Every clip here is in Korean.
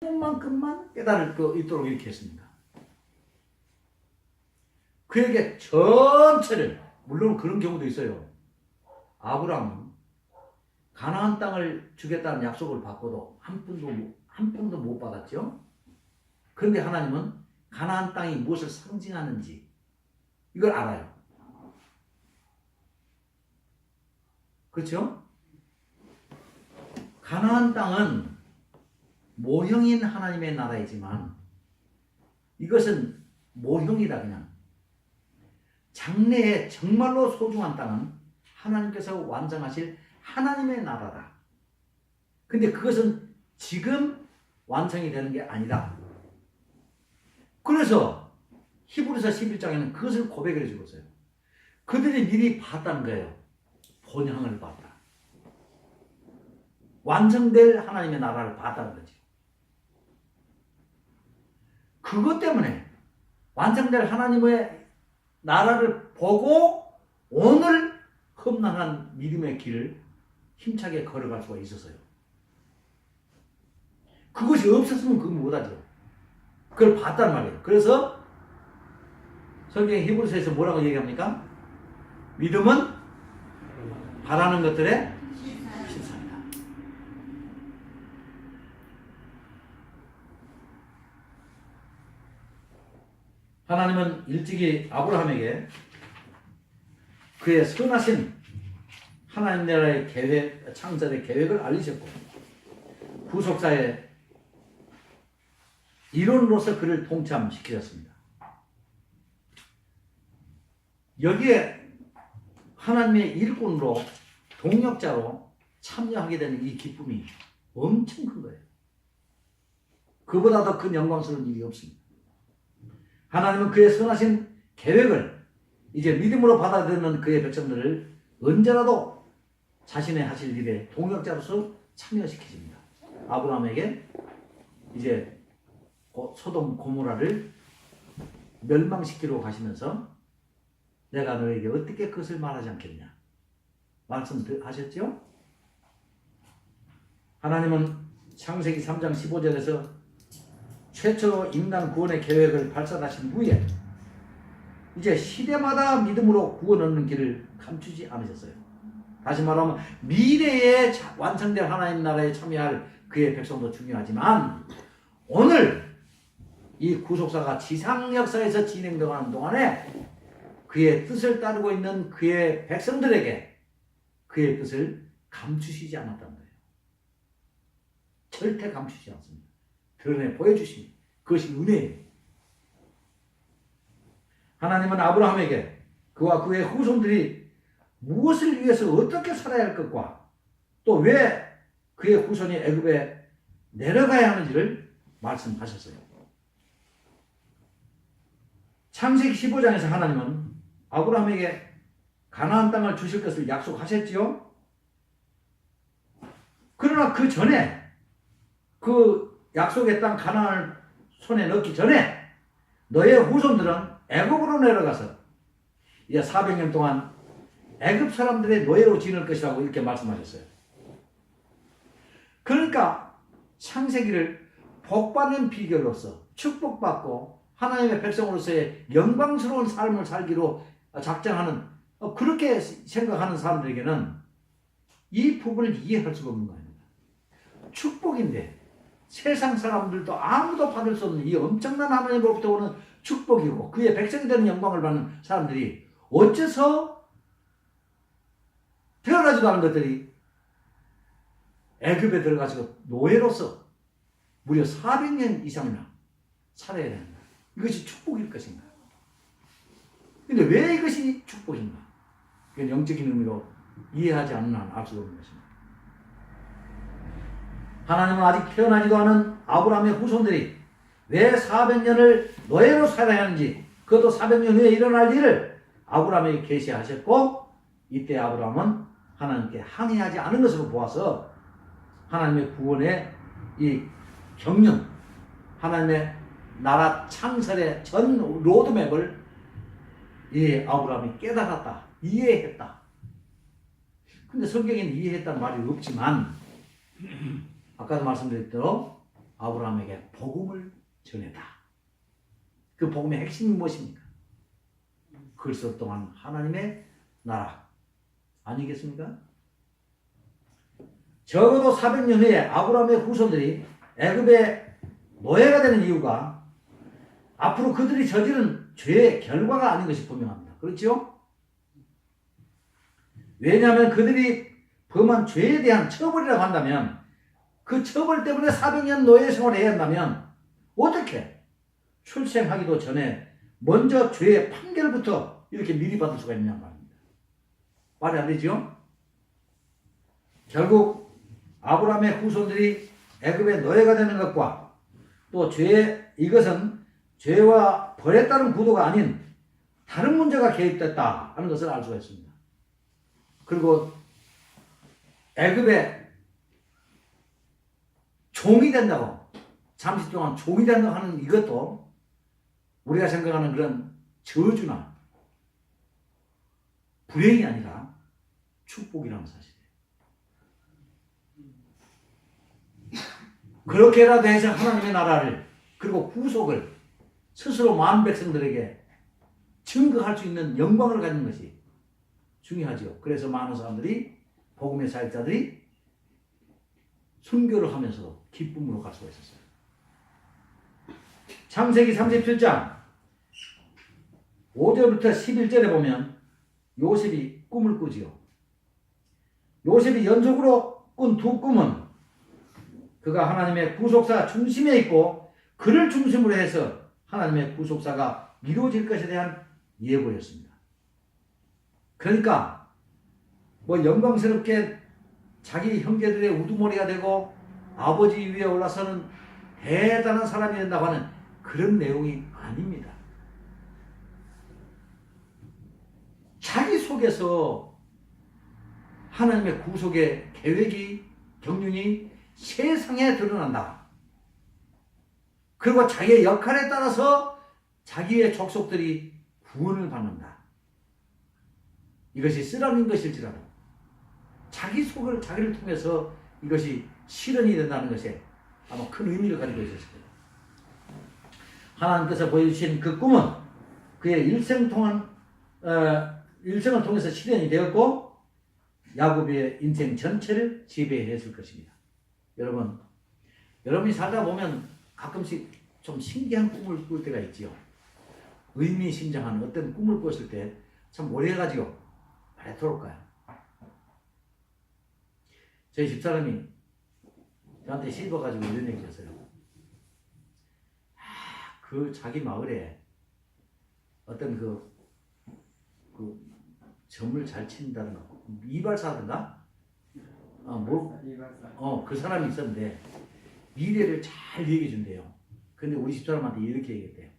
만큼만 깨달을 수 있도록 이렇게 했습니다. 그에게 전체를, 물론 그런 경우도 있어요. 아브라함은 가나안 땅을 주겠다는 약속을 받고도 한 푼도 못 받았죠. 그런데 하나님은 가나안 땅이 무엇을 상징하는지 이걸 알아요. 그렇죠? 가나안 땅은 모형인 하나님의 나라이지만 이것은 모형이다. 그냥 장래에 정말로 소중한 땅은 하나님께서 완성하실 하나님의 나라다. 근데 그것은 지금 완성이 되는 게 아니다. 그래서 히브리서 11장에는 그것을 고백을 해주고 있어요. 그들이 미리 봤다는 거예요. 본향을 봤다. 완성될 하나님의 나라를 봤다는 거지. 그것 때문에 완성될 하나님의 나라를 보고 오늘 험난한 믿음의 길을 힘차게 걸어갈 수가 있었어요. 그것이 없었으면 그건 못하죠. 그걸 봤단 말이에요. 그래서 성경 히브리서에서 뭐라고 얘기합니까? 믿음은 바라는 것들의 실상이다. 하나님은 일찍이 아브라함에게 그의 선하신 하나님 나라의 계획, 창설의 계획을 알리셨고 구속사의 이론으로서 그를 동참시키셨습니다. 여기에 하나님의 일꾼으로 동력자로 참여하게 되는 이 기쁨이 엄청 큰 거예요. 그보다 더 큰 영광스러운 일이 없습니다. 하나님은 그의 선하신 계획을 이제 믿음으로 받아들이는 그의 백성들을 언제라도 자신의 하실 일에 동역자로서 참여시키십니다. 아브라함에게 이제 소돔 고모라를 멸망시키러 가시면서 내가 너에게 어떻게 그것을 말하지 않겠냐 말씀하셨죠? 하나님은 창세기 3장 15절에서 최초로 인간 구원의 계획을 발산하신 후에 이제 시대마다 믿음으로 구원 얻는 길을 감추지 않으셨어요. 다시 말하면 미래에 완성될 하나님 나라에 참여할 그의 백성도 중요하지만 오늘 이 구속사가 지상 역사에서 진행되는 동안에 그의 뜻을 따르고 있는 그의 백성들에게 그의 뜻을 감추시지 않았다는 거예요. 절대 감추지 않습니다. 드러내 보여주십니다. 그것이 은혜예요. 하나님은 아브라함에게 그와 그의 후손들이 무엇을 위해서 어떻게 살아야 할 것과 또 왜 그의 후손이 애굽에 내려가야 하는지를 말씀하셨어요. 창세기 15장에서 하나님은 아브라함에게 가나안 땅을 주실 것을 약속하셨지요. 그러나 그 전에 그 약속의 땅 가나안을 손에 넣기 전에 너의 후손들은 애굽으로 내려가서 이제 400년 동안 애굽 사람들의 노예로 지낼 것이라고 이렇게 말씀하셨어요. 그러니까 창세기를 복받는 비결로서 축복받고 하나님의 백성으로서의 영광스러운 삶을 살기로 작정하는 그렇게 생각하는 사람들에게는 이 부분을 이해할 수가 없는 거예요. 축복인데 세상 사람들도 아무도 받을 수 없는 이 엄청난 하나님으로부터 오는 축복이고 그의 백성이 되는 영광을 받는 사람들이 어째서 태어나지도 않은 것들이 애굽에 들어가서 노예로서 무려 400년 이상이나 살아야 되는가? 이것이 축복일 것인가? 근데 왜 이것이 축복인가? 그건 영적인 의미로 이해하지 않는 한 알 수가 없는 것입니다. 하나님은 아직 태어나지도 않은 아브라함의 후손들이 왜 400년을 노예로 살아야 하는지 그것도 400년 후에 일어날 일을 아브라함에게 계시하셨고 이때 아브라함은 하나님께 항의하지 않은 것으로 보아서 하나님의 구원의 이 경륜 하나님의 나라 창설의 전 로드맵을 이 아브라함이 깨달았다. 이해했다. 근데 성경에는 이해했다는 말이 없지만 아까도 말씀드렸대로 아브라함에게 복음을 전했다. 그 복음의 핵심이 무엇입니까? 그리스도 동안 하나님의 나라 아니겠습니까? 적어도 400년 후에 아브라함의 후손들이 애굽의 노예가 되는 이유가 앞으로 그들이 저지른 죄의 결과가 아닌 것이 분명합니다. 그렇죠? 왜냐하면 그들이 범한 죄에 대한 처벌이라고 한다면 그 처벌 때문에 400년 노예 생활을 해야 한다면 어떻게 출생하기도 전에 먼저 죄의 판결부터 이렇게 미리 받을 수가 있냐 말입니다. 말이 안 되죠? 결국 아브라함의 후손들이 애굽의 노예가 되는 것과 또 이것은 죄와 벌에 따른 구도가 아닌 다른 문제가 개입됐다 하는 것을 알 수가 있습니다. 그리고 애굽의 종이 된다고 잠시 동안 종이 된다고 하는 이것도 우리가 생각하는 그런 저주나 불행이 아니라 축복이라는 사실이에요. 그렇게라도 해서 하나님의 나라를 그리고 구속을 스스로 많은 백성들에게 증거할 수 있는 영광을 가진 것이 중요하죠. 그래서 많은 사람들이 복음의 사역자들이 순교를 하면서 기쁨으로 갈 수가 있었어요. 창세기 37장 5절부터 11절에 보면 요셉이 꿈을 꾸지요. 요셉이 연속으로 꾼 두 꿈은 그가 하나님의 구속사 중심에 있고 그를 중심으로 해서 하나님의 구속사가 이루어질 것에 대한 예고였습니다. 그러니까 뭐 영광스럽게 자기 형제들의 우두머리가 되고 아버지 위에 올라서는 대단한 사람이 된다고 하는 그런 내용이 아닙니다. 자기 속에서 하나님의 구속의 계획이 경륜이 세상에 드러난다. 그리고 자기의 역할에 따라서 자기의 족속들이 구원을 받는다. 이것이 쓰라린 것일지라도 자기 속을 자기를 통해서 이것이 실현이 된다는 것에 아마 큰 의미를 가지고 있었을 거예요. 하나님께서 보여주신 그 꿈은 그의 일생을 통해서 실현이 되었고 야곱의 인생 전체를 지배했을 것입니다. 여러분이 살다 보면 가끔씩 좀 신기한 꿈을 꿀 때가 있지요. 의미심장한 어떤 꿈을 꿨을 때 참 오래가지고 eto록가요. 저희 집사람이 저한테 실버가지고 이런 얘기 했어요. 그 자기 마을에 어떤 그 점을 잘 친다든가 이발사든가 그 사람이 있었는데 미래를 잘 얘기해 준대요. 근데 우리 집사람한테 이렇게 얘기했대요.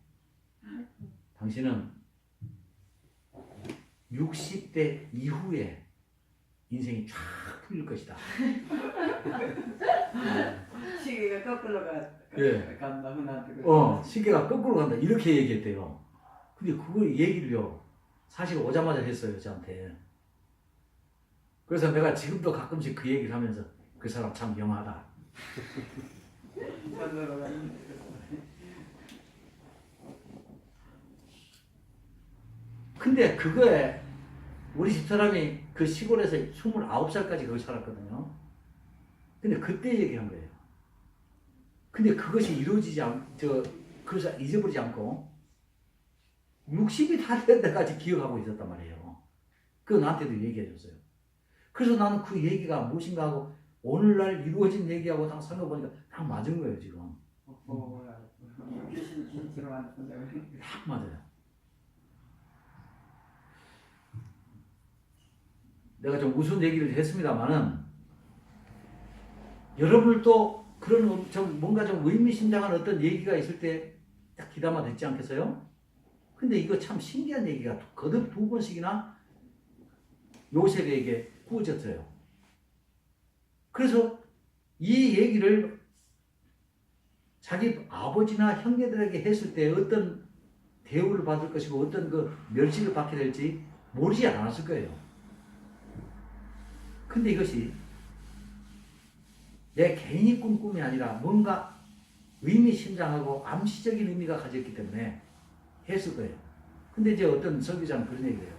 당신은 60대 이후에 인생이 쫙 풀릴 것이다. 시계가 거꾸로 간다. 시계가 거꾸로 간다. 이렇게 얘기했대요. 근데 그걸 얘기를요, 사실 오자마자 했어요, 저한테. 그래서 내가 지금도 가끔씩 그 얘기를 하면서 그 사람 참 영하다. 근데 그거에 우리 집사람이 그 시골에서 29살까지 거기 살았거든요. 근데 그때 얘기한 거예요. 근데 그것이 그래서 잊어버리지 않고 60이 다 될 때까지 기억하고 있었단 말이에요. 그거 나한테도 얘기해 줬어요. 그래서 나는 그 얘기가 무엇인가 하고 오늘날 이루어진 얘기하고 딱 생각해보니까 딱 맞은 거예요, 지금. 딱 맞아요. 내가 좀 우스운 얘기를 했습니다만은 여러분들도 그런 뭔가 좀 의미심장한 어떤 얘기가 있을 때 딱 귀담아 듣지 않겠어요? 근데 이거 참 신기한 얘기가 거듭 2번씩이나 요셉에게 꾸어졌어요. 그래서 이 얘기를 자기 아버지나 형제들에게 했을 때 어떤 대우를 받을 것이고 어떤 그 멸시를 받게 될지 모르지 않았을 거예요. 근데 이것이 내 개인이 꾼 꿈이 아니라 뭔가 의미심장하고 암시적인 의미가 가졌기 때문에 했을 거예요. 근데 이제 어떤 설교자는 그런 얘기를 해요.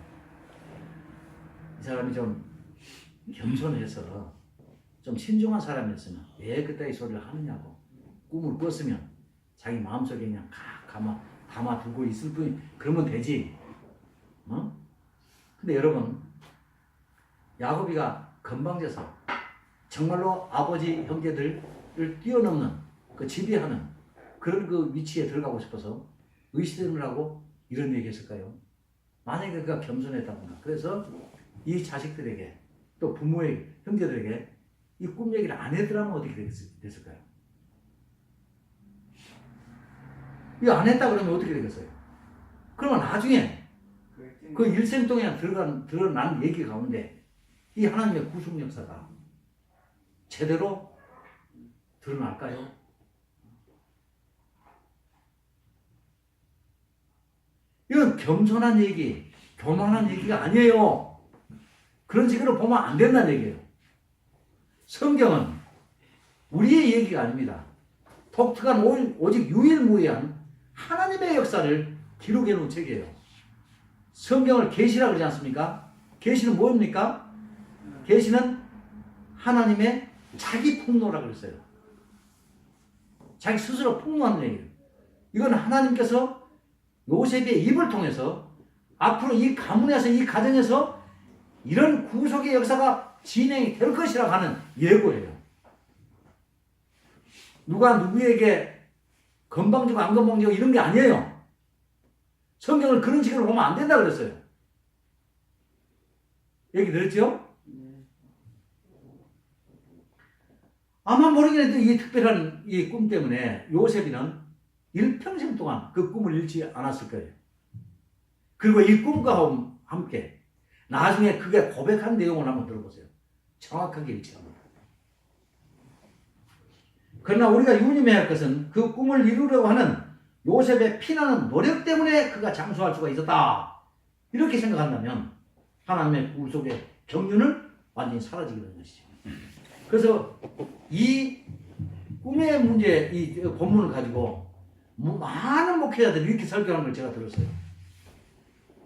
이 사람이 좀 겸손해서 좀 신중한 사람이었으면 왜 그따위 소리를 하느냐고. 꿈을 꿨으면 자기 마음속에 그냥 담아두고 있을 뿐이 그러면 되지. 근데 여러분, 야곱이가 건방져서 정말로 아버지 형제들을 뛰어넘는 그 지배하는 그런 그 위치에 들어가고 싶어서 의심을 하고 이런 얘기 했을까요? 만약에 그가 겸손했다거나 그래서 이 자식들에게 또 부모의 형제들에게 이 꿈 얘기를 안 했더라면 어떻게 됐을까요? 이거 안 했다 그러면 어떻게 되겠어요? 그러면 나중에 그 일생 동안 드러난 얘기 가운데 이 하나님의 구속 역사가 제대로 드러날까요? 이건 겸손한 얘기, 교만한 얘기가 아니에요. 그런 식으로 보면 안 된다는 얘기예요. 성경은 우리의 얘기가 아닙니다. 독특한 오직 유일무이한 하나님의 역사를 기록해 놓은 책이에요. 성경을 계시라고 그러지 않습니까? 계시는 뭡니까? 계시는 하나님의 자기 폭로라고 그랬어요. 자기 스스로 폭로하는 얘기예요. 이건 하나님께서 요셉의 입을 통해서 앞으로 이 가문에서 이 가정에서 이런 구속의 역사가 진행이 될 것이라고 하는 예고예요. 누가 누구에게 건방지고 안 건방지고 이런 게 아니에요. 성경을 그런 식으로 보면 안 된다 그랬어요. 얘기 들었죠? 아마 모르겠는데 이 특별한 이 꿈 때문에 요셉이는 일평생 동안 그 꿈을 잃지 않았을 거예요. 그리고 이 꿈과 함께 나중에 그게 고백한 내용을 한번 들어보세요. 정확하게 일치합니다. 그러나 우리가 유념해야 할 것은 그 꿈을 이루려고 하는 요셉의 피나는 노력 때문에 그가 장수할 수가 있었다. 이렇게 생각한다면 하나님의 구속의 경륜은 완전히 사라지게 되는 것이죠. 그래서 이 꿈의 문제, 이 본문을 가지고 많은 목회자들이 이렇게 설교하는 걸 제가 들었어요.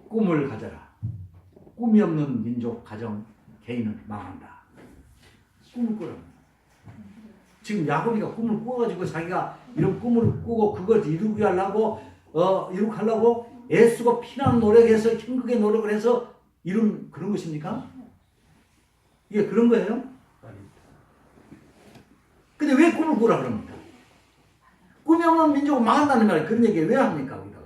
꿈을 가져라. 꿈이 없는 민족, 가정, 개인은 망한다. 꿈을 꾸라. 지금 야곱이가 꿈을 꾸어가지고 자기가 이런 꿈을 꾸고 그걸 이루게 하려고 애쓰고 피나는 노력해서 힘들게 노력을 해서 이룬 그런 것입니까? 이게 그런 거예요? 근데 왜 꿈을 꾸라 그럽니까? 꿈이 없는 민족은 망한다는 말에 그런 얘기 왜 합니까? 우리가?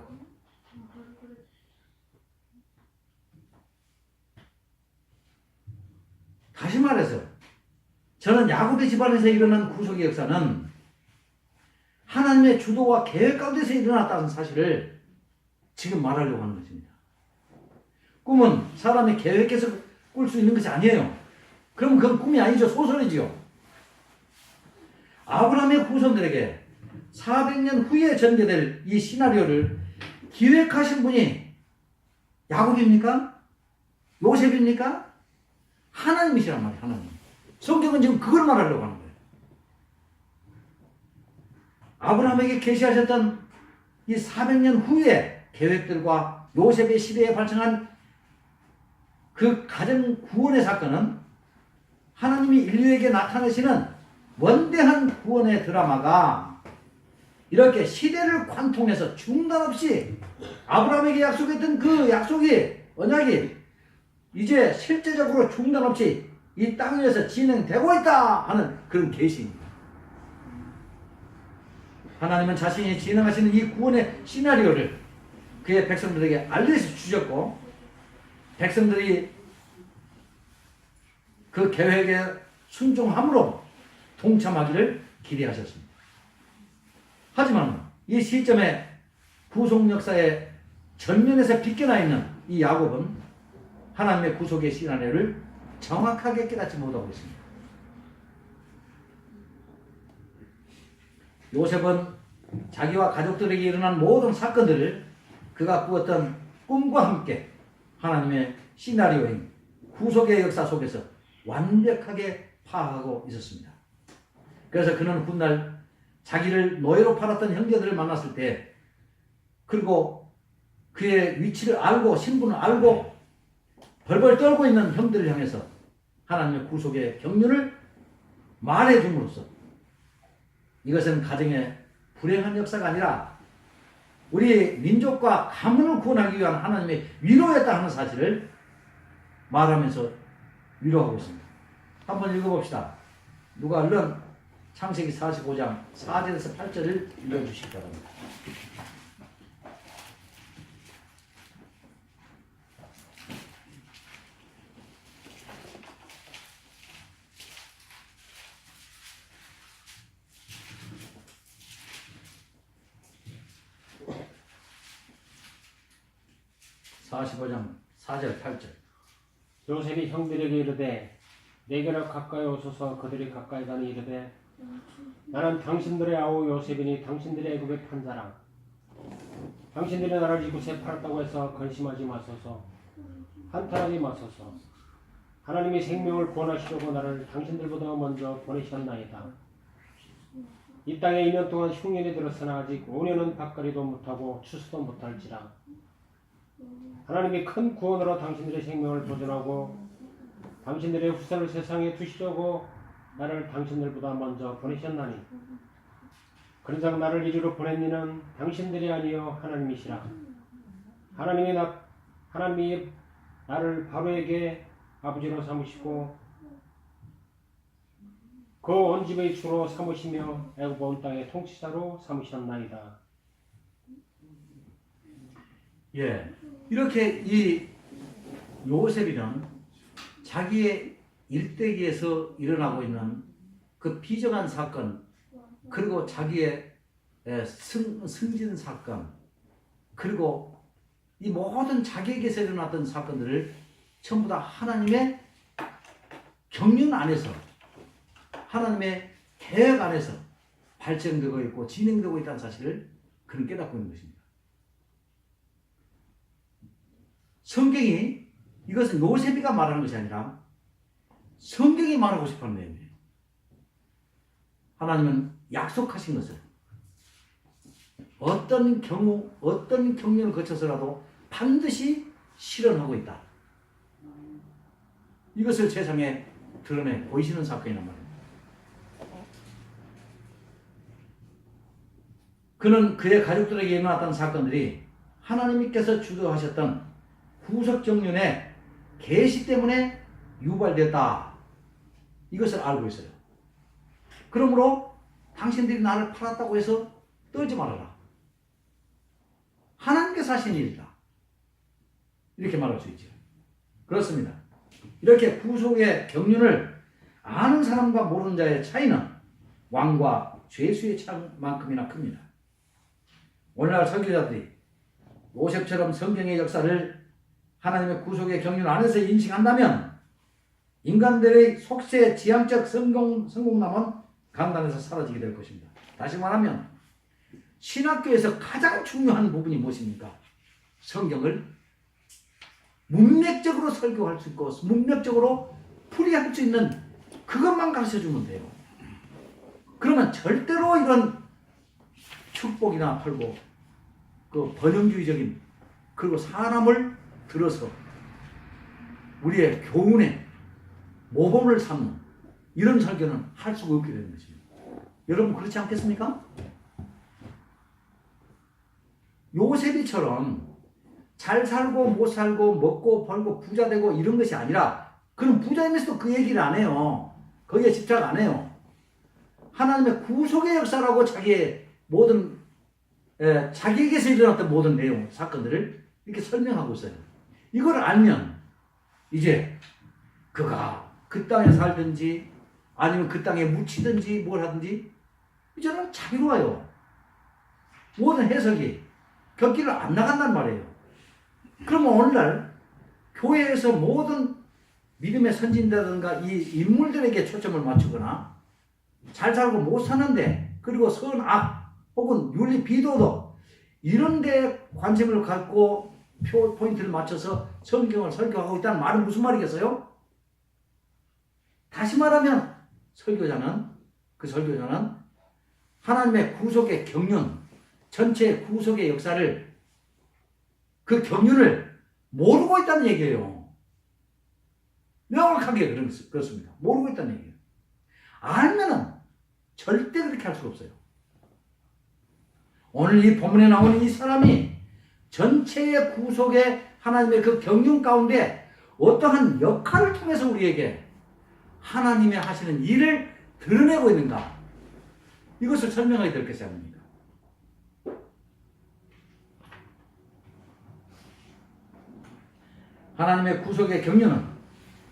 다시 말해서 저는 야곱의 집안에서 일어난 구속의 역사는 하나님의 주도와 계획 가운데서 일어났다는 사실을 지금 말하려고 하는 것입니다. 꿈은 사람이 계획해서 꿀 수 있는 것이 아니에요. 그럼 그건 꿈이 아니죠. 소설이지요. 아브라함의 후손들에게 400년 후에 전개될 이 시나리오를 기획하신 분이 야곱입니까? 요셉입니까? 하나님이시란 말이에요. 하나님. 성경은 지금 그걸 말하려고 하는 거예요. 아브라함에게 계시하셨던 이 400년 후의 계획들과 요셉의 시대에 발생한 그 가정 구원의 사건은 하나님이 인류에게 나타내시는 원대한 구원의 드라마가 이렇게 시대를 관통해서 중단 없이 아브라함에게 약속했던 그 약속이, 언약이 이제 실제적으로 중단 없이 이 땅 위에서 진행되고 있다 하는 그런 계시입니다. 하나님은 자신이 진행하시는 이 구원의 시나리오를 그의 백성들에게 알려주셨고 백성들이 그 계획에 순종함으로 동참하기를 기대하셨습니다. 하지만 이 시점에 구속 역사의 전면에서 비껴나 있는 이 야곱은 하나님의 구속의 시나리오를 정확하게 깨닫지 못하고 있습니다. 요셉은 자기와 가족들에게 일어난 모든 사건들을 그가 꾸었던 꿈과 함께 하나님의 시나리오인 구속의 역사 속에서 완벽하게 파악하고 있었습니다. 그래서 그는 훗날 자기를 노예로 팔았던 형제들을 만났을 때 그리고 그의 위치를 알고 신분을 알고 벌벌 떨고 있는 형들을 향해서 하나님의 구속의 경륜을 말해줌으로써 이것은 가정의 불행한 역사가 아니라 우리 민족과 가문을 구원하기 위한 하나님의 위로였다 하는 사실을 말하면서 위로하고 있습니다. 한번 읽어봅시다. 누가 얼른 창세기 45장 4절에서 8절을 읽어주시기 바랍니다. (45장) 4절 8절. 요셉이 형들에게 이르되 내게로 가까이 오소서. 그들이 가까이 가니 이르되 나는 당신들의 아우 요셉이니 당신들의 애굽에 판 자라. 당신들이 나를 이곳에 팔았다고 해서 근심하지 마소서. 한탄하지 마소서. 하나님이 생명을 구원하시려고 나를 당신들보다 먼저 보내셨나이다. 이 땅에 2년 동안 흉년이 들었으나 아직 5년은 밭가리도 못하고 추수도 못할지라. 하나님이 큰 구원으로 당신들의 생명을 보존하고 당신들의 후손을 세상에 두시려고 나를 당신들보다 먼저 보내셨나니 그러자 나를 이리로 보낸 이는 당신들이 아니요 하나님이시라. 하나님이 나를 바로에게 아버지로 삼으시고 그 온 집의 주로 삼으시며 애굽 온 땅의 통치자로 삼으셨나이다. 예, 이렇게 이 요셉이는 자기의 일대기에서 일어나고 있는 그 비정한 사건, 그리고 자기의 승진 사건, 그리고 이 모든 자기에게서 일어났던 사건들을 전부 다 하나님의 경륜 안에서, 하나님의 계획 안에서 발전되고 있고 진행되고 있다는 사실을 그는 깨닫고 있는 것입니다. 성경이 이것은 요셉이가 말하는 것이 아니라 성경이 말하고 싶어하는 내용이에요. 하나님은 약속하신 것을 어떤 경우 어떤 경륜을 거쳐서라도 반드시 실현하고 있다. 이것을 세상에 드러내 보이시는 사건이란 말입니다. 그는 그의 가족들에게 일어났던 사건들이 하나님께서 주도하셨던 구속 경륜의 계시 때문에 유발됐다. 이것을 알고 있어요. 그러므로 당신들이 나를 팔았다고 해서 떨지 말아라. 하나님께서 하신 일이다. 이렇게 말할 수 있죠. 그렇습니다. 이렇게 구속의 경륜을 아는 사람과 모르는 자의 차이는 왕과 죄수의 차만큼이나 큽니다. 오늘날 설교자들이 요셉처럼 성경의 역사를 하나님의 구속의 경륜 안에서 인식한다면 인간들의 속세 지향적 성공남은 강단에서 사라지게 될 것입니다. 다시 말하면 신학교에서 가장 중요한 부분이 무엇입니까? 성경을 문맥적으로 설교할 수 있고 문맥적으로 풀이할 수 있는 그것만 가르쳐주면 돼요. 그러면 절대로 이런 축복이나 팔고 그 번영주의적인 그리고 사람을 들어서 우리의 교훈에 모범을 삼는 이런 설교는 할 수가 없게 되는 것입니다. 여러분 그렇지 않겠습니까? 요셉이처럼 잘 살고 못 살고 먹고 벌고 부자 되고 이런 것이 아니라 그는 부자이면서도 그 얘기를 안 해요. 거기에 집착 안 해요. 하나님의 구속의 역사라고 자기의 모든 자기에게서 일어났던 모든 내용, 사건들을 이렇게 설명하고 있어요. 이걸 알면 이제 그가 그 땅에 살든지 아니면 그 땅에 묻히든지 뭘 하든지 이제는 자유로워요. 모든 해석이 곁길을 안 나간단 말이에요. 그러면 오늘날 교회에서 모든 믿음의 선진자든가 이 인물들에게 초점을 맞추거나 잘 살고 못 사는데 그리고 선악 혹은 윤리 비도덕 이런 데 관심을 갖고 포인트를 맞춰서 성경을 설교하고 있다는 말은 무슨 말이겠어요? 다시 말하면 그 설교자는 하나님의 구속의 경륜, 전체 구속의 역사를, 그 경륜을 모르고 있다는 얘기예요. 명확하게 그렇습니다. 모르고 있다는 얘기예요. 알면은 절대 그렇게 할 수가 없어요. 오늘 이 본문에 나오는 이 사람이 전체의 구속의 하나님의 그 경륜 가운데 어떠한 역할을 통해서 우리에게 하나님의 하시는 일을 드러내고 있는가, 이것을 설명하게 될 것이 아닙니까? 하나님의 구속의 경륜은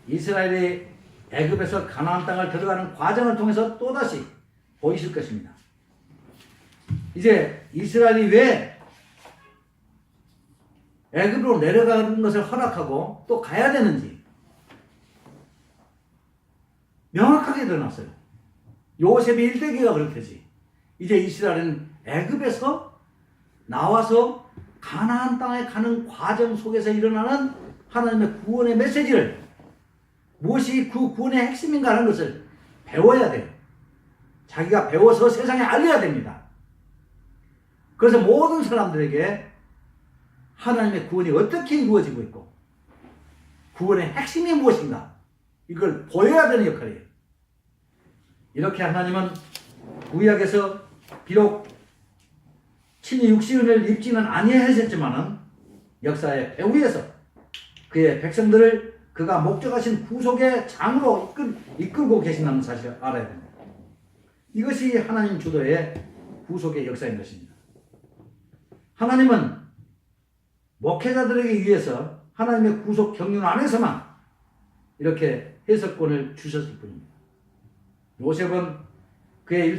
이스라엘이 애굽에서 가나안 땅을 들어가는 과정을 통해서 또다시 보이실 것입니다. 이제 이스라엘이 왜 애굽으로 내려가는 것을 허락하고 또 가야 되는지 명확하게 드러났어요. 요셉의 일대기가 그렇듯이 이제 이스라엘은 애굽에서 나와서 가나안 땅에 가는 과정 속에서 일어나는 하나님의 구원의 메시지를, 무엇이 그 구원의 핵심인가 하는 것을 배워야 돼요. 자기가 배워서 세상에 알려야 됩니다. 그래서 모든 사람들에게 하나님의 구원이 어떻게 이루어지고 있고 구원의 핵심이 무엇인가, 이걸 보여야 되는 역할이에요. 이렇게 하나님은 구약에서 비록 친히 육신을 입지는 아니하셨지만은 역사의 배후에서 그의 백성들을 그가 목적하신 구속의 장으로 이끌고 계신다는 사실을 알아야 됩니다. 이것이 하나님 주도의 구속의 역사인 것입니다. 하나님은 목회자들에게 의해서 하나님의 구속 경륜 안에서만 이렇게 해석권을 주셨을 뿐입니다. 요셉은 그의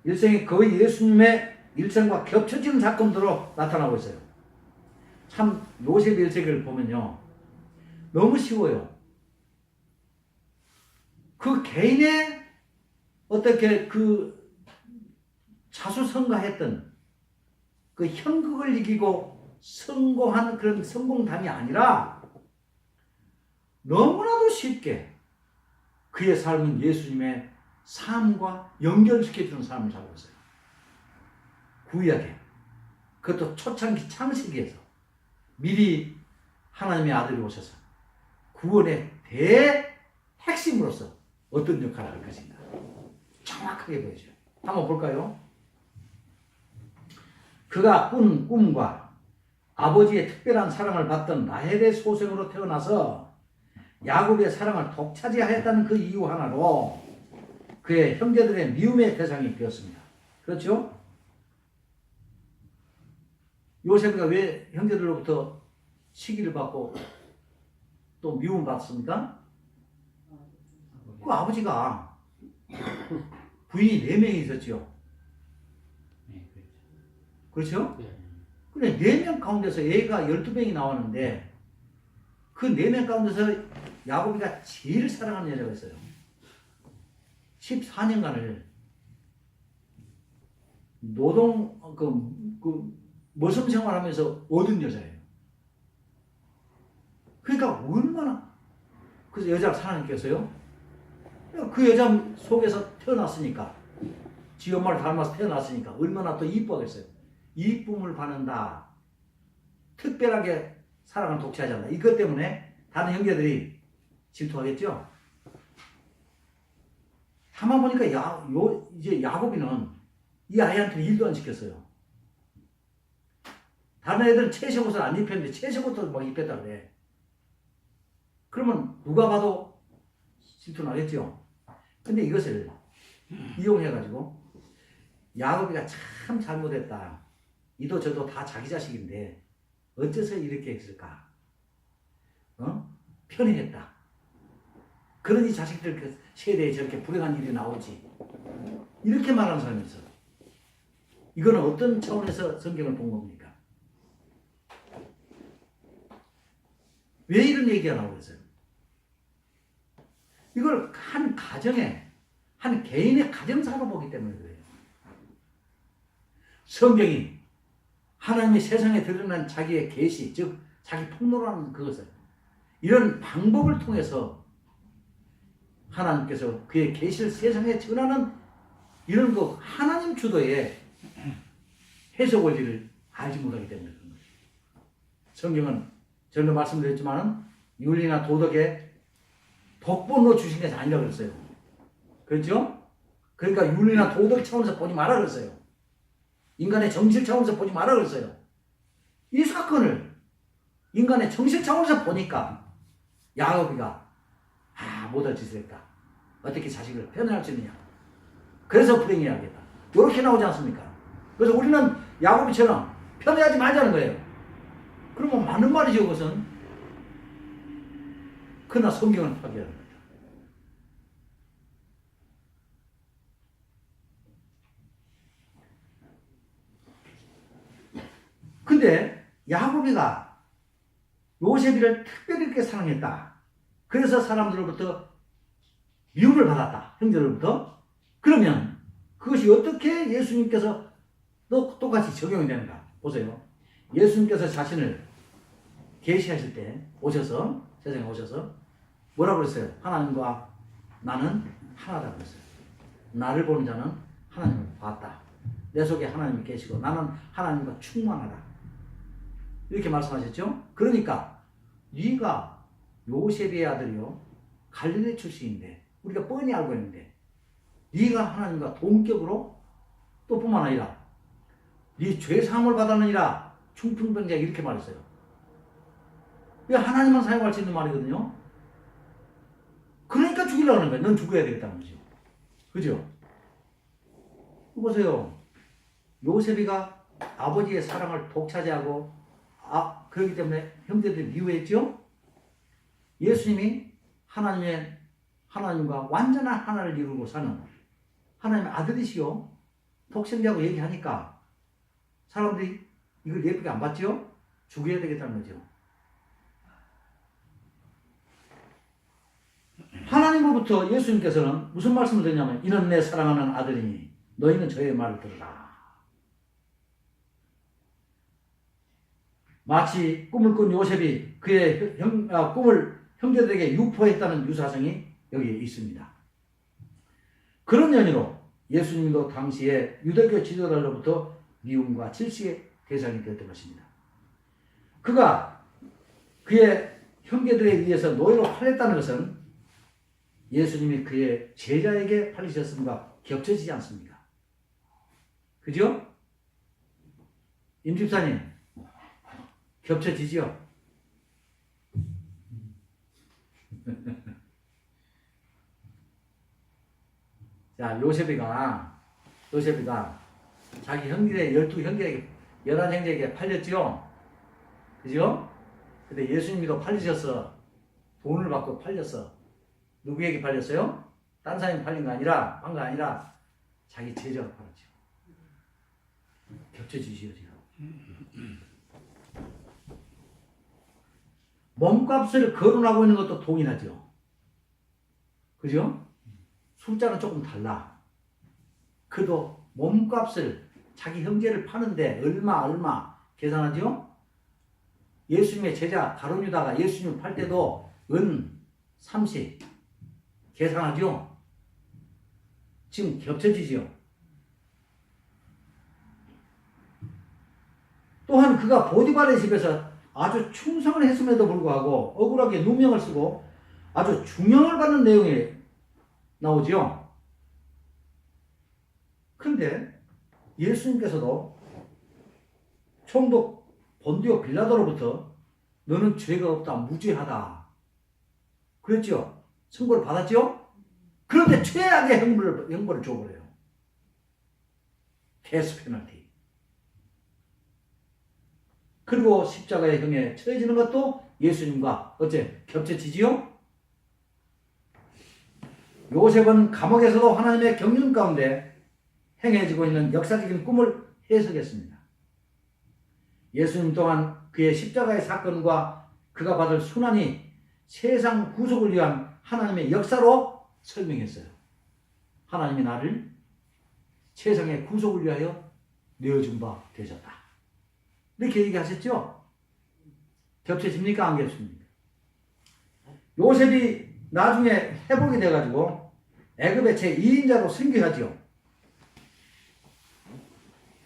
일생이 거의 예수님의 일생과 겹쳐지는 사건으로 나타나고 있어요. 참 요셉의 일생을 보면요, 너무 쉬워요. 그 개인의 어떻게 그 자수성가했던 그 형극을 이기고 성공한 그런 성공담이 아니라 너무나도 쉽게 그의 삶은 예수님의 삶과 연결시켜주는 삶을 살고 있어요. 구약에, 그것도 초창기 창세기에서 미리 하나님의 아들이 오셔서 구원의 대핵심으로서 어떤 역할을 할 것인가 정확하게 보여줘요. 한번 볼까요? 그가 꾼 꿈과 아버지의 특별한 사랑을 받던 라헬의 소생으로 태어나서 야곱의 사랑을 독차지하였다는 그 이유 하나로 그의 형제들의 미움의 대상이 되었습니다. 그렇죠? 요셉이가 왜 형제들로부터 시기를 받고 또 미움 받습니까? 그 아버지가 부인이 4명이 있었죠. 그렇죠? 근데 4명 가운데서 애가 12명이 나왔는데 그 4명 가운데서 야곱이가 제일 사랑하는 여자가 있어요. 14년간을 노동 머슴 생활하면서 얻은 여자예요. 그러니까 얼마나, 그래서 여자를 사랑했겠어요? 그 여자 속에서 태어났으니까, 지 엄마를 닮아서 태어났으니까 얼마나 또 이뻐하겠어요. 이쁨을 받는다, 특별하게 사랑을 독차지하지 않는다, 이것 때문에 다른 형제들이 질투하겠죠. 가만 보니까 이제 야곱이는 이 아이한테 일도 안 시켰어요. 다른 애들은 채색 옷을 안 입혔는데 채색 옷도 막 입혔다 그래. 그러면 누가 봐도 질투 나겠죠. 근데 이것을 이용해가지고 야곱이가 참 잘못했다, 이도 저도 다 자기 자식인데 어째서 이렇게 했을까, 편애했다, 그러니 자식들 그 세대에 저렇게 불행한 일이 나오지, 이렇게 말하는 사람이 있어. 이거는 어떤 차원에서 성경을 본 겁니까? 왜 이런 얘기가 나오고 있어요? 이걸 한 가정에, 한 개인의 가정사로 보기 때문에 그래요. 성경이 하나님이 세상에 드러난 자기의 계시, 즉 자기 폭로라는 그것을, 이런 방법을 통해서 하나님께서 그의 계시를 세상에 전하는 이런 그 하나님 주도의 해석 원리를 알지 못하기 때문에 그런 거죠. 성경은 전에 말씀드렸지만 윤리나 도덕의 덕분으로 주신 것이 아니라 그랬어요. 그렇죠? 그러니까 윤리나 도덕 차원에서 보지 마라 그랬어요. 인간의 정실 차원에서 보지 마라 그랬어요. 이 사건을 인간의 정실 차원에서 보니까 야곱이가 못할 짓을 했다. 어떻게 자식을 편애할 수 있느냐. 그래서 불행해야겠다. 이렇게 나오지 않습니까? 그래서 우리는 야곱이처럼 편애하지 말자는 거예요. 그러면 맞는 말이죠, 그것은. 그러나 성경은 파괴하는 거죠. 근데 야곱이가 요셉이를 특별히 이렇게 사랑했다. 그래서 사람들로부터 미움을 받았다. 형제들로부터. 그러면 그것이 어떻게 예수님께서 똑같이 적용이 되는가? 보세요. 예수님께서 자신을 계시하실 때 오셔서 세상에 오셔서 뭐라고 그랬어요? 하나님과 나는 하나다 그랬어요. 나를 보는 자는 하나님을 봤다. 내 속에 하나님이 계시고 나는 하나님과 충만하다. 이렇게 말씀하셨죠? 그러니까 네가 요셉의 아들이요 갈릴리 출신인데 우리가 뻔히 알고 있는데 네가 하나님과 동격으로 또 뿐만 아니라 네 죄사함을 받았느니라 충풍병자 이렇게 말했어요. 왜 하나님만 사용할 수 있는 말이거든요. 그러니까 죽이려고 하는 거예요. 넌 죽어야 되겠다는 거죠. 그죠? 보세요. 요셉이가 아버지의 사랑을 독차지하고 그렇기 때문에 형제들이 미워했죠. 예수님이 하나님과 완전한 하나를 이루고 사는 하나님의 아들이시요 독생자고 얘기하니까 사람들이 이걸 예쁘게 안 봤죠? 죽여야 되겠다는 거죠. 하나님으로부터 예수님께서는 무슨 말씀을 드렸냐면 이는 내 사랑하는 아들이니 너희는 저의 말을 들으라. 마치 꿈을 꾼 요셉이 그의 꿈을 형제들에게 유포했다는 유사성이 여기에 있습니다. 그런 연유로 예수님도 당시에 유대교 지도자들로부터 미움과 질식의 대상이 되었던 것입니다. 그가 그의 형제들에 의해서 노예로 팔렸다는 것은 예수님이 그의 제자에게 팔리셨음과 겹쳐지지 않습니까? 그죠? 임집사님 겹쳐지죠? 자, 요셉이가 자기 형제의 12형제에게 11형제에게 팔렸죠? 그죠? 근데 예수님이도 팔리셨어. 돈을 받고 팔렸어. 누구에게 팔렸어요? 딴 사람이 팔린 거 아니라, 한 거 아니라 자기 제자가 팔았죠. 겹쳐지지요, 지금. 몸값을 거론하고 있는 것도 동일하죠. 그죠? 숫자는 조금 달라. 그도 몸값을 자기 형제를 파는데 얼마 계산하죠? 예수님의 제자 가룟 유다가 예수님을 팔 때도 은 30 계산하죠? 지금 겹쳐지죠? 또한 그가 보디발의 집에서 아주 충성을 했음에도 불구하고 억울하게 누명을 쓰고 아주 중형을 받는 내용이 나오죠. 그런데 예수님께서도 총독 본디오 빌라도로부터 너는 죄가 없다 무죄하다 그랬죠. 선고를 받았죠. 그런데 최악의 형벌을 줘버려요. 데스 페널티. 그리고 십자가의 형에 처해지는 것도 예수님과 어째 겹쳐지지요? 요셉은 감옥에서도 하나님의 경륜 가운데 행해지고 있는 역사적인 꿈을 해석했습니다. 예수님 또한 그의 십자가의 사건과 그가 받을 순환이 세상 구속을 위한 하나님의 역사로 설명했어요. 하나님이 나를 세상의 구속을 위하여 내어준 바 되셨다. 이렇게 얘기하셨죠? 겹쳐집니까? 안 겹칩니까? 요셉이 나중에 회복이 돼가지고 애굽의 제2인자로 승계하죠.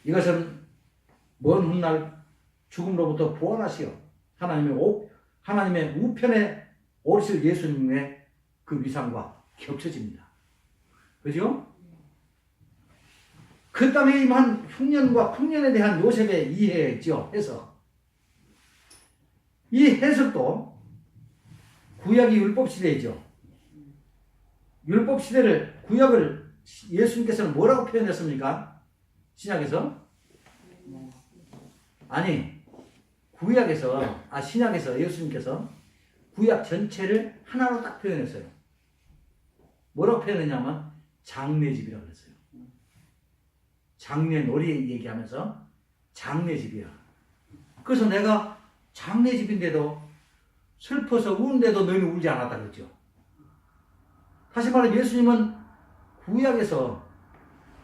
이것은 먼 훗날 죽음으로부터 부활하시어 하나님의 우편에 오르실 예수님의 그 위상과 겹쳐집니다. 그죠? 그 다음에 임한 흉년과 풍년에 대한 요셉의 이해죠. 해석. 이 해석도 구약이 율법 시대이죠. 율법 시대를 구약을 예수님께서는 뭐라고 표현했습니까? 신약에서? 아니 신약에서 예수님께서 구약 전체를 하나로 딱 표현했어요. 뭐라고 표현했냐면 장례집이라고 그랬어요. 장례놀이 얘기하면서 장례집이야. 그래서 내가 장례집인데도 슬퍼서 우는데도 너희는 울지 않았다 그랬죠. 다시 말해 예수님은 구약에서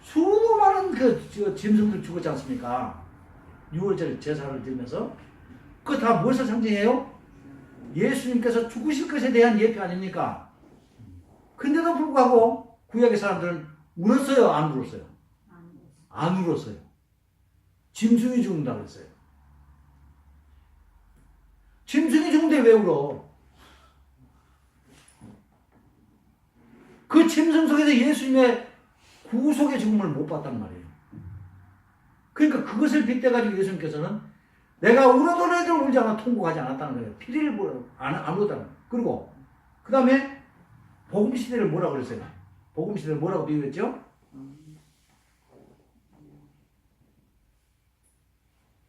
수많은 짐승들 죽었지 않습니까? 6월절 제사를 드리면서 그거 다 무엇을 상징해요? 예수님께서 죽으실 것에 대한 예표 아닙니까? 근데도 불구하고 구약의 사람들은 울었어요? 안 울었어요? 안 울었어요. 짐승이 죽는다 그랬어요. 짐승이 죽는데 왜 울어? 그 짐승 속에서 예수님의 구속의 죽음을 못 봤단 말이에요. 그러니까 그것을 빗대가지고 예수님께서는 내가 울어도 너희들 울지 않아 통곡하지 않았다는 거예요. 피리를 안 울었다는 거예요. 그리고 그 다음에 복음시대를 뭐라고 그랬어요? 복음시대를 뭐라고 비유했죠?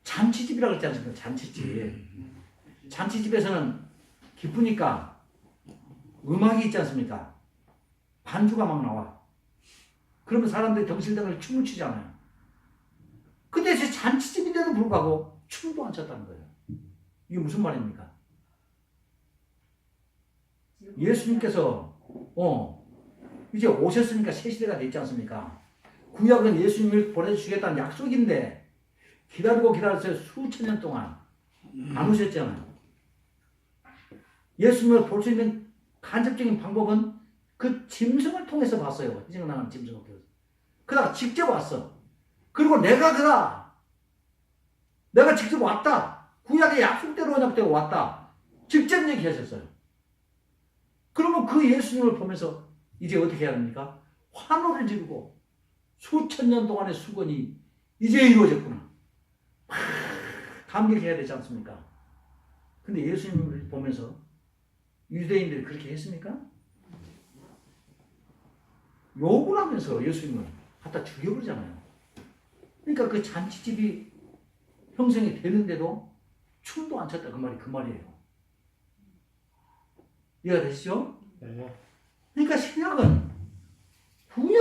잔치집이라고 그랬지 않습니까? 잔치집. 잔치집에서는 기쁘니까 음악이 있지 않습니까? 반주가 막 나와. 그러면 사람들이 덩실덩실 춤을 추잖아요. 근데 제 잔치집인데도 불구하고 춤도 안 췄다는 거예요. 이게 무슨 말입니까? 예수님께서 이제 오셨으니까 새 시대가 됐지 않습니까? 구약은 예수님을 보내주시겠다는 약속인데 기다리고 기다렸어요. 수천 년 동안 안 오셨잖아요. 예수님을 볼 수 있는 간접적인 방법은 그 짐승을 통해서 봤어요. 희생을 당한 짐승을 통해서. 그러다가 직접 왔어. 그리고 내가 그다. 내가 직접 왔다. 구약의 약속대로 언약대로 왔다. 직접 얘기하셨어요. 그러면 그 예수님을 보면서 이제 어떻게 해야 합니까? 환호를 지르고 수천 년 동안의 수건이 이제 이루어졌구나. 감격해야 되지 않습니까? 근데 예수님을 보면서 유대인들이 그렇게 했습니까? 욕을 하면서 예수님을 갖다 죽여버리잖아요. 그러니까 그 잔치집이 형성이 되는데도 춤도 안 췄다 그 말이에요. 이해가 되시죠? 네. 그러니까 신약은 구약